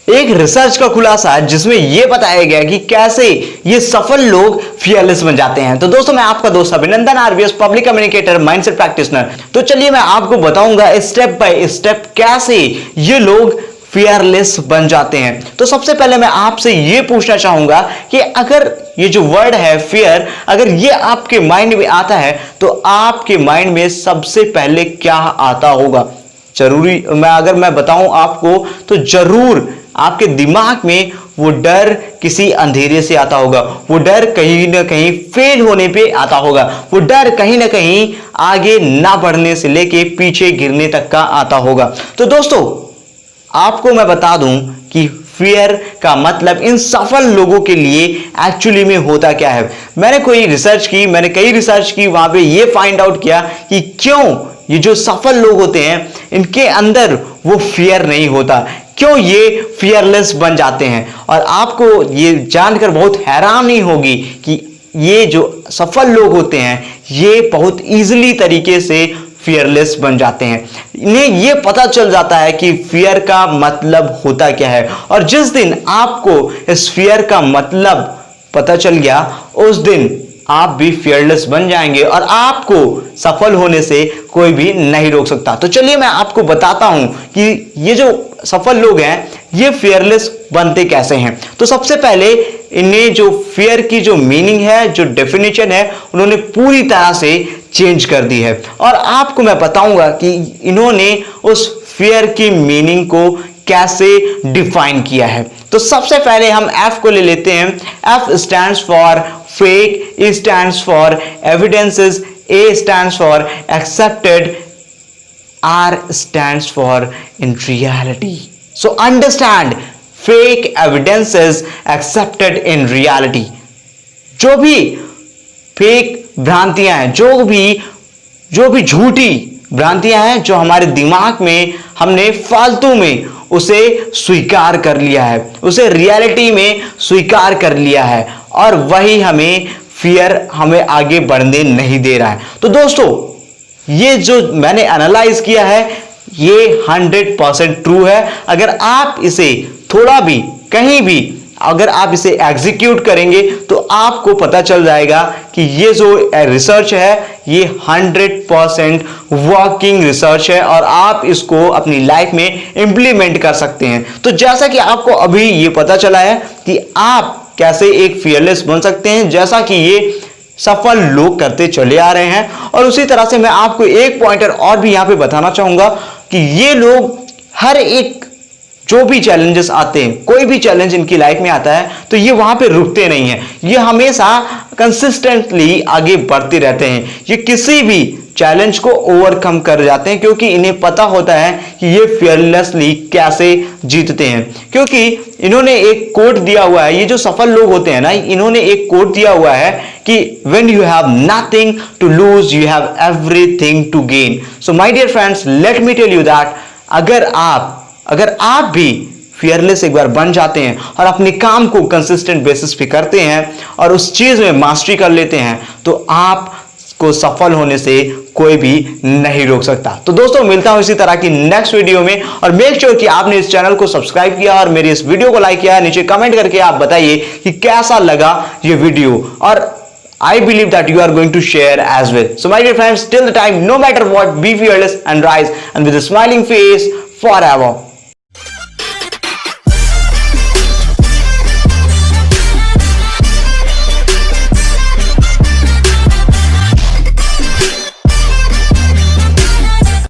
एक रिसर्च का खुलासा जिसमें यह बताया गया कि कैसे ये सफल लोग फियरलेस बन जाते हैं। तो दोस्तों, मैं आपका दोस्त अभिनंदन RBS, public communicator, mindset practitioner. तो चलिए मैं आपको बताऊंगा स्टेप बाय स्टेप कैसे ये लोग फियरलेस बन जाते हैं। तो सबसे पहले मैं आपसे यह पूछना चाहूंगा कि अगर ये जो वर्ड है फियर, अगर ये आपके माइंड में आता है तो आपके माइंड में सबसे पहले क्या आता होगा? जरूरी अगर मैं बताऊं आपको तो जरूर आपके दिमाग में वो डर किसी अंधेरे से आता होगा, वो डर कहीं ना कहीं फेल होने पे आता होगा, वो डर कहीं ना कहीं आगे ना बढ़ने से लेके पीछे गिरने तक का आता होगा। तो दोस्तों, आपको मैं बता दूं कि फियर का मतलब इन सफल लोगों के लिए एक्चुअली में होता क्या है। मैंने कई रिसर्च की, वहां पे ये फाइंड आउट किया कि क्यों ये जो सफल लोग होते हैं इनके अंदर वो फियर नहीं होता, क्यों ये फियरलेस बन जाते हैं। और आपको ये जानकर बहुत हैरानी होगी कि ये जो सफल लोग होते हैं ये बहुत इजीली तरीके से फियरलेस बन जाते हैं। इन्हें यह पता चल जाता है कि फियर का मतलब होता क्या है, और जिस दिन आपको इस फियर का मतलब पता चल गया उस दिन आप भी फियरलेस बन जाएंगे और आपको सफल होने से कोई भी नहीं रोक सकता। तो चलिए मैं आपको बताता हूं कि ये जो सफल लोग हैं ये फियरलेस बनते कैसे हैं। तो सबसे पहले इन्हें जो फियर की जो मीनिंग है, जो डेफिनेशन है, उन्होंने पूरी तरह से चेंज कर दी है। और आपको मैं बताऊंगा कि इन्होंने उस फियर की मीनिंग को कैसे डिफाइन किया है। तो सबसे पहले हम एफ को ले लेते हैं। F stands for fake, E stands for evidences, A stands for accepted, R stands for in reality. So understand, fake, evidences, accepted in reality. जो भी फेक भ्रांतियां हैं, जो भी झूठी भ्रांतियां हैं जो हमारे दिमाग में हमने फालतू में उसे स्वीकार कर लिया है, उसे रियलिटी में स्वीकार कर लिया है, और वही हमें फियर हमें आगे बढ़ने नहीं दे रहा है। तो दोस्तों, ये जो मैंने एनालाइज किया है ये 100% ट्रू है। अगर आप इसे थोड़ा भी कहीं भी अगर आप इसे एग्जीक्यूट करेंगे तो आपको पता चल जाएगा कि ये जो रिसर्च है ये 100% वर्किंग रिसर्च है और आप इसको अपनी लाइफ में इंप्लीमेंट कर सकते हैं। तो जैसा कि आपको अभी ये पता चला है कि आप कैसे एक फियरलेस बन सकते हैं, जैसा कि ये सफल लोग करते चले आ रहे हैं, और उसी तरह से मैं आपको एक पॉइंटर और भी यहां पे बताना चाहूंगा कि ये लोग हर एक जो भी चैलेंजेस आते हैं, कोई भी चैलेंज इनकी लाइफ में आता है तो ये वहां पे रुकते नहीं हैं, ये हमेशा कंसिस्टेंटली आगे बढ़ते रहते हैं। ये किसी भी चैलेंज को ओवरकम कर जाते हैं क्योंकि इन्हें पता होता है कि ये फियरलेसली कैसे जीतते हैं। क्योंकि इन्होंने एक कोट दिया हुआ है, ये जो सफल लोग होते हैं ना, इन्होंने एक कोट दिया हुआ है कि when you have nothing to lose you have everything to gain। so my dear friends, let me tell you that अगर आप भी फियरलेस एक बार बन जाते हैं और अपने काम को कंसिस्टेंट बेसिस पे करते हैं और उस चीज में मास्टरी कर लेते हैं तो आपको सफल होने से कोई भी नहीं रोक सकता। तो दोस्तों, मिलता हूं इसी तरह की नेक्स्ट वीडियो में, और मेक श्योर कि आपने इस चैनल को सब्सक्राइब किया और मेरी इस वीडियो को लाइक किया। नीचे कमेंट करके आप बताइए कि कैसा लगा ये वीडियो, और I believe that you are going to share as well. So my dear friends, till the time, no matter what, be fearless and rise, and with a smiling face forever.